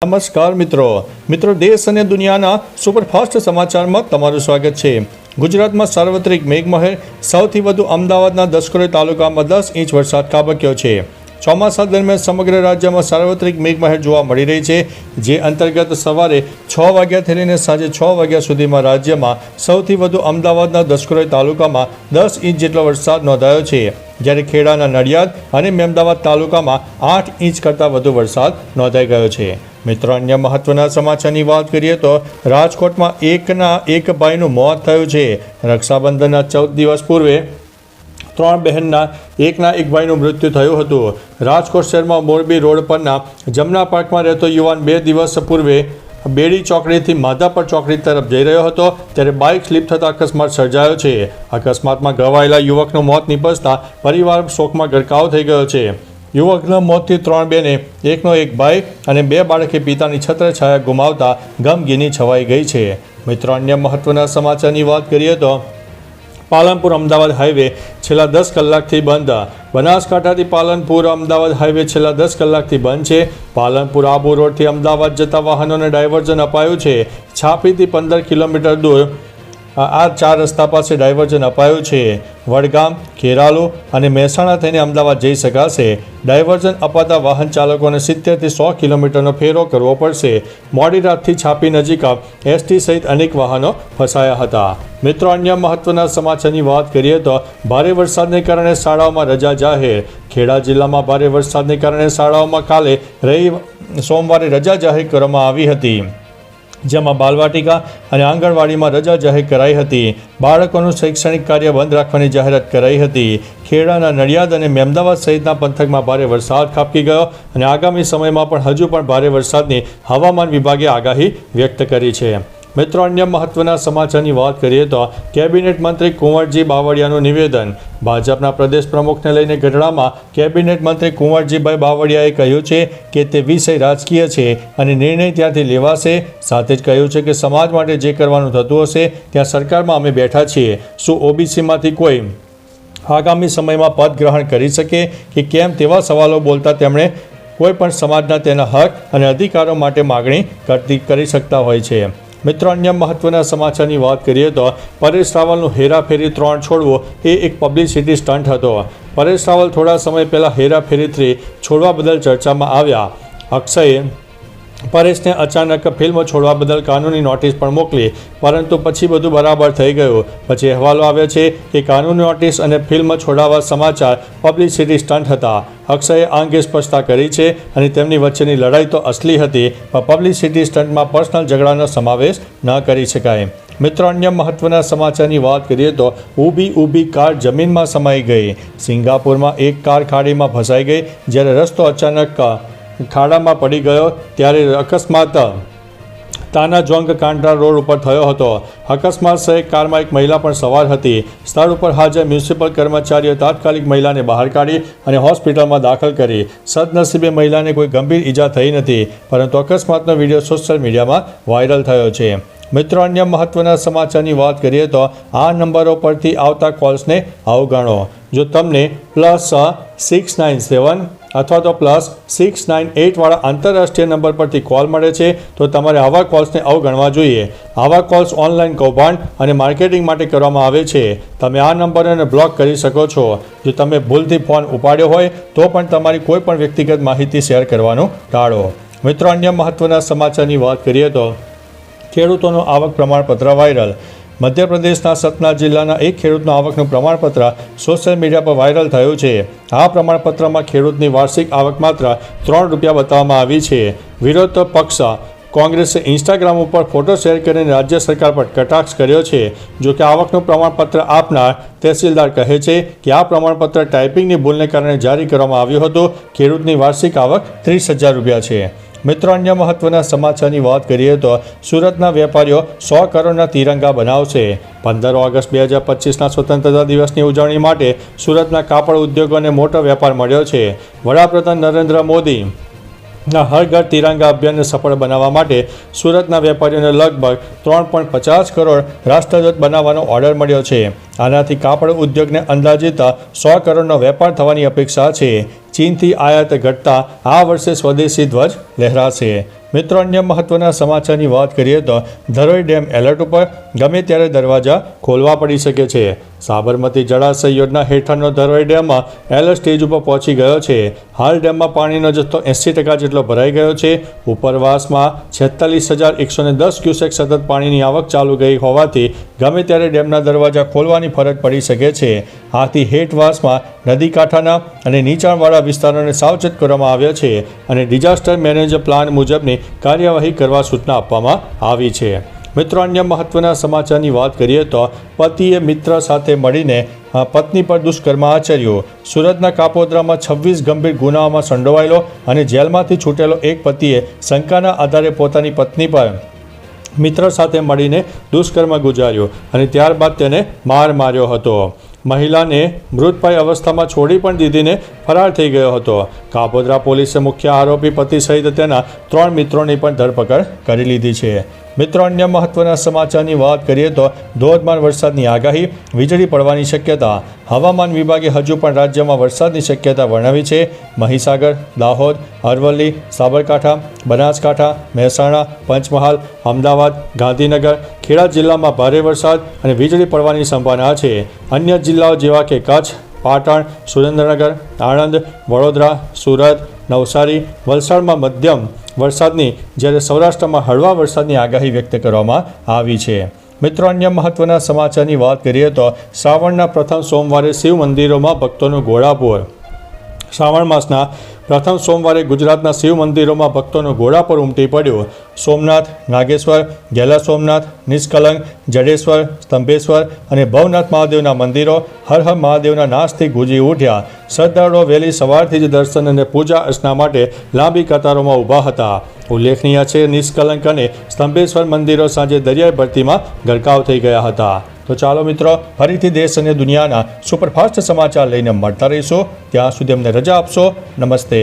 નમસ્કાર મિત્રો દેશ અને દુનિયાના સુપરફાસ્ટ સમાચારમાં તમારું સ્વાગત છે। ગુજરાતમાં સાર્વત્રિક મેઘમહેર, સૌથી વધુ અમદાવાદના દસક્રોઈ તાલુકામાં 10 ઇંચ વરસાદ ખાબક્યો છે। ચોમાસા દરમિયાન સમગ્ર રાજ્યમાં સાર્વત્રિક મેઘમહેર જોવા મળી રહી છે, જે અંતર્ગત સવારે 6 વાગ્યાથી લઈને સાંજે 6 વાગ્યા સુધીમાં રાજ્યમાં સૌથી વધુ અમદાવાદના દસક્રોઈ તાલુકામાં 10 ઇંચ જેટલો વરસાદ નોંધાયો છે, જ્યારે ખેડાના નડિયાદ અને મહેમદાવાદ તાલુકામાં 8 ઇંચ કરતાં વધુ વરસાદ નોંધાઈ ગયો છે। મિત્રો, અન્ય મહત્વના સમાચારની વાત કરીએ તો રાજકોટમાં એક ભાઈનું મોત થયું છે। રક્ષાબંધનના 14 દિવસ પૂર્વે 3 બહેનના એક ભાઈનું મૃત્યુ થયું હતું। રાજકોટ શહેરમાં મોરબી રોડ પરના જમના પાર્કમાં રહેતો યુવાન 2 દિવસ પૂર્વે બેડી ચોકડીથી માધાપર ચોકડી તરફ જઈ રહ્યો હતો, ત્યારે બાઇક સ્લીપ થતાં અકસ્માત સર્જાયો છે। અકસ્માતમાં ઘવાયેલા યુવકનું મોત નિપજતા પરિવાર શોકમાં ગરકાવ થઈ ગયો છે। યુવકના મોતથી 3 બહેને, એક ભાઈ અને 2 બાળકે પિતાની છત્રછાયા ગુમાવતા ગમગીની છવાઈ ગઈ છે। મિત્રો, અન્ય મહત્વના સમાચારની વાત કરીએ તો પાલનપુર અમદાવાદ હાઈવે છેલ્લા 10 કલાકથી બંધ। બનાસકાંઠાથી પાલનપુર અમદાવાદ હાઈવે છેલ્લા 10 કલાકથી બંધ છે। પાલનપુર આબુ રોડથી અમદાવાદ જતા વાહનોને ડાયવર્ઝન અપાયું છે। છાપીથી 15 કિલોમીટર દૂર આ 4 રસ્તા પાસે ડાયવર્ઝન અપાયું છે। વડગામ, ખેરાલુ અને મહેસાણા થઈને અમદાવાદ જઈ શકાશે। ડાયવર્ઝન અપાતા વાહન ચાલકોને 70થી 100 કિલોમીટરનો ફેરો કરવો પડશે। મોડી રાતથી છાપી નજીક એસટી સહિત અનેક વાહનો ફસાયા હતા। મિત્રો, અન્ય મહત્વના સમાચારની વાત કરીએ તો ભારે વરસાદને કારણે શાળાઓમાં રજા જાહેર। ખેડા જિલ્લામાં ભારે વરસાદને કારણે શાળાઓમાં કાલે સોમવારે રજા જાહેર કરવામાં આવી હતી, જેમાં બાલવાટિકા અને આંગણવાડીમાં રજા જાહેર કરાઈ હતી। બાળકોનું શૈક્ષણિક કાર્ય બંધ રાખવાની જાહેરાત કરાઈ હતી। ખેડાના નડિયાદ અને મહેમદાવાદ સહિતના પંથકમાં ભારે વરસાદ ખાબકી ગયો અને આગામી સમયમાં પણ હજુ પણ ભારે વરસાદની હવામાન વિભાગે આગાહી વ્યક્ત કરી છે। મિત્રો, અન્ય મહત્વના સમાચારની વાત કરીએ તો કેબિનેટ મંત્રી કુંવરજી બાવળિયાનું નિવેદન। ભાજપના પ્રદેશ પ્રમુખને લઈને ગઢડામાં કેબિનેટ મંત્રી કુંવરજીભાઈ બાવળિયાએ કહ્યું છે કે તે વિષય રાજકીય છે અને નિર્ણય ત્યાંથી લેવાશે। સાથે જ કહ્યું છે કે સમાજ માટે જે કરવાનું થતું હશે ત્યાં સરકારમાં અમે બેઠા છીએ। શું ઓબીસીમાંથી કોઈ આગામી સમયમાં પદ ગ્રહણ કરી શકે કે કેમ, તેવા સવાલો બોલતા તેમણે કોઈ પણ સમાજના તેના હક અને અધિકારો માટે માગણી કરી શકતા હોય છે। મિત્રો, અન્ય મહત્વના સમાચારની વાત કરીએ તો પરેશ રાવલનું હેરાફેરી 3 છોડવો એ એક પબ્લિસિટી સ્ટન્ટ હતો। પરેશ રાવલ થોડા સમય પહેલાં હેરાફેરી 3 છોડવા બદલ ચર્ચામાં આવ્યા। અક્ષયે પરેશને અચાનક ફિલ્મ છોડવા બદલ કાનૂની નોટિસ પણ મોકલી, પરંતુ પછી બધું બરાબર થઈ ગયું। પછી અહેવાલો આવ્યા છે કે કાનૂની નોટિસ અને ફિલ્મ છોડાવવા સમાચાર પબ્લિસિટી સ્ટન્ટ હતા। અક્ષયે આ અંગે સ્પષ્ટતા કરી છે અને તેમની વચ્ચેની લડાઈ તો અસલી હતી, પણ પબ્લિસિટી સ્ટન્ટમાં પર્સનલ ઝઘડાનો સમાવેશ ન કરી શકાય। મિત્રો, અન્ય મહત્વના સમાચારની વાત કરીએ તો ઊભી કાર જમીનમાં સમાઈ ગઈ। સિંગાપુરમાં એક કાર ખાડીમાં ફસાઈ ગઈ, જ્યારે રસ્તો અચાનક ખાડામાં પડી ગયો, ત્યારે અકસ્માત તાનાજોંગ કાંડરા રોડ ઉપર થયો હતો। અકસ્માત સહિત કારમાં એક મહિલા પણ સવાર હતી। સ્થળ ઉપર હાજર મ્યુનિસિપલ કર્મચારીઓ તાત્કાલિક મહિલાને બહાર કાઢી અને હોસ્પિટલમાં દાખલ કરી। સદનસીબે મહિલાને કોઈ ગંભીર ઈજા થઈ નથી, પરંતુ અકસ્માતનો વિડીયો સોશિયલ મીડિયામાં વાયરલ થયો છે। મિત્રો, અન્ય મહત્વના સમાચારની વાત કરીએ તો આ નંબરો પરથી આવતા કોલ્સને અવગણો। જો તમને +697 અથવા તો +698 વાળા આંતરરાષ્ટ્રીય નંબર પરથી કોલ મળે છે તો તમારે આવા કોલ્સને અવગણવા જોઈએ। આવા કોલ્સ ઓનલાઈન કૌભાંડ અને માર્કેટિંગ માટે કરવામાં આવે છે। તમે આ નંબરોને બ્લોક કરી શકો છો। જો તમે ભૂલથી ફોન ઉપાડ્યો હોય તો પણ તમારી કોઈ પણ વ્યક્તિગત માહિતી શેર કરવાનું ટાળો। મિત્રો, અન્ય મહત્વના સમાચારની વાત કરીએ તો ખેડૂતોનું આવક પ્રમાણપત્ર વાયરલ। મધ્યપ્રદેશના સતના જિલ્લાના એક ખેડૂતનું આવકનું પ્રમાણપત્ર સોશિયલ મીડિયા પર વાયરલ થયું છે। આ પ્રમાણપત્રમાં ખેડૂતની વાર્ષિક આવક માત્ર 3 રૂપિયા બતાવવામાં આવી છે। વિરોધ પક્ષ કોંગ્રેસે ઇન્સ્ટાગ્રામ ઉપર ફોટો શેર કરીને રાજ્ય સરકાર પર કટાક્ષ કર્યો છે। જો કે આવકનું પ્રમાણપત્ર આપનાર તહેસીલદાર કહે છે કે આ પ્રમાણપત્ર ટાઈપિંગની ભૂલને કારણે જારી કરવામાં આવ્યું હતું। ખેડૂતની વાર્ષિક આવક 30,000 રૂપિયા છે। મિત્રો, અન્ય મહત્વના સમાચારની વાત કરીએ તો સુરતના વેપારીઓ 100 કરોડના તિરંગા બનાવશે। 15 ઓગસ્ટ 2025ના સ્વતંત્રતા દિવસની ઉજવણી માટે સુરતના કાપડ ઉદ્યોગોને મોટો વેપાર મળ્યો છે। વડાપ્રધાન નરેન્દ્ર મોદી હર ઘર તિરંગા અભિયાનને સફળ બનાવવા માટે સુરતના વેપારીઓને લગભગ 3.50 કરોડ રાષ્ટ્રધ્વજ બનાવવાનો ઓર્ડર મળ્યો છે। આનાથી કાપડ ઉદ્યોગને અંદાજિત 100 કરોડનો વેપાર થવાની અપેક્ષા છે। ચીનથી આયાત ઘટતા આ વર્ષે સ્વદેશી ધ્વજ લહેરાશે। મિત્રો અન્ય મહત્વના સમાચારની વાત કરીએ તો ધરોઈ ડેમ એલર્ટ ઉપર, ગમે ત્યારે દરવાજા ખોલવા પડી શકે છે. સાબરમતી જળાશય યોજના હેઠળનો ધરોઈ ડેમમાં એલર્ટ સ્ટેજ ઉપર પહોંચી ગયો છે. હાલ ડેમમાં પાણીનો જથ્થો 80% જેટલો ભરાઈ ગયો છે. ઉપરવાસમાં 46,110 ક્યુસેક સતત પાણીની આવક ચાલુ ગઈ હોવાથી ગમે ત્યારે ડેમના દરવાજા ખોલવાની ફરજ પડી શકે છે. આથી હેઠવાસમાં નદી કાંઠાના અને નીચાણવાળા વિસ્તારોને સાવચેત કરવામાં આવ્યા છે અને ડિઝાસ્ટર મેનેજમેન્ટ પ્લાન મુજબની કાર્યવાહી કરવા સૂચના આપવામાં આવી છે. મિત્રો અન્ય મહત્વના સમાચારની વાત કરીએ તો પતિએ મિત્ર સાથે મળીને પત્ની પર દુષ્કર્મ આચર્યું. સુરતના કાપોદ્રામાં 26 ગંભીર ગુનાઓમાં સંડોવાયેલો અને જેલમાંથી છૂટેલો એક પતિએ શંકાના આધારે પોતાની પત્ની પર મિત્ર સાથે મળીને દુષ્કર્મ ગુજાર્યું અને ત્યારબાદ તેને માર માર્યો હતો. મહિલાને મૃતપાય અવસ્થામાં છોડી પણ દીધીને ફરાર થઈ ગયો હતો. કાપોદ્રા પોલીસે મુખ્ય આરોપી પતિ સહિત તેના 3 મિત્રોની પણ ધરપકડ કરી લીધી છે. મિત્રો અન્ય મહત્વના સમાચારની વાત કરીએ તો ધોધમાર વરસાદની આગાહી, વીજળી પડવાની શક્યતા. હવામાન વિભાગે હજુ પણ રાજ્યમાં વરસાદની શક્યતા વર્ણવી છે. મહીસાગર, દાહોદ, અરવલ્લી, સાબરકાંઠા, બનાસકાંઠા, મહેસાણા, પંચમહાલ, અમદાવાદ, ગાંધીનગર, ખેડા જિલ્લામાં ભારે વરસાદ અને વીજળી પડવાની સંભાવના છે. અન્ય જિલ્લાઓ જેવા કે કચ્છ, પાટણ, સુરેન્દ્રનગર, આણંદ, વડોદરા, સુરત, નવસારી, વલસાડમાં મધ્યમ વરસાદની, જ્યારે સૌરાષ્ટ્રમાં હળવા વરસાદની આગાહી વ્યક્ત કરવામાં આવી છે. મિત્રો અન્ય મહત્વના સમાચારની વાત કરીએ તો શ્રાવણના પ્રથમ સોમવારે શિવ મંદિરોમાં ભક્તોનું ઘોડાપૂર. શ્રાવણ માસના પ્રથમ સોમવારે ગુજરાતના શિવ મંદિરોમાં ભક્તોનું ઘોડાપૂર ઉમટી પડ્યું. સોમનાથ, નાગેશ્વર, ગેલા સોમનાથ, નિષ્કલંક, જડેશ્વર, સ્તંભેશ્વર અને ભવનાથ મહાદેવના મંદિરો હર હર મહાદેવના નાશથી ગુંજી ઉઠ્યા. શ્રદ્ધાળુઓ વહેલી સવારથી જ દર્શન અને પૂજા અર્ચના માટે લાંબી કતારોમાં ઊભા હતા. ઉલ્લેખનીય છે, નિષ્કલંક અને સ્તંભેશ્વર મંદિરો સાંજે દરિયાઈ ભરતીમાં ગરકાવ થઈ ગયા હતા. તો ચાલો મિત્રો, ફરીથી દેશ અને દુનિયાના સુપરફાસ્ટ સમાચાર લઈને મળતા રહીશું. ત્યાં સુધી અમને રજા આપશો. નમસ્તે.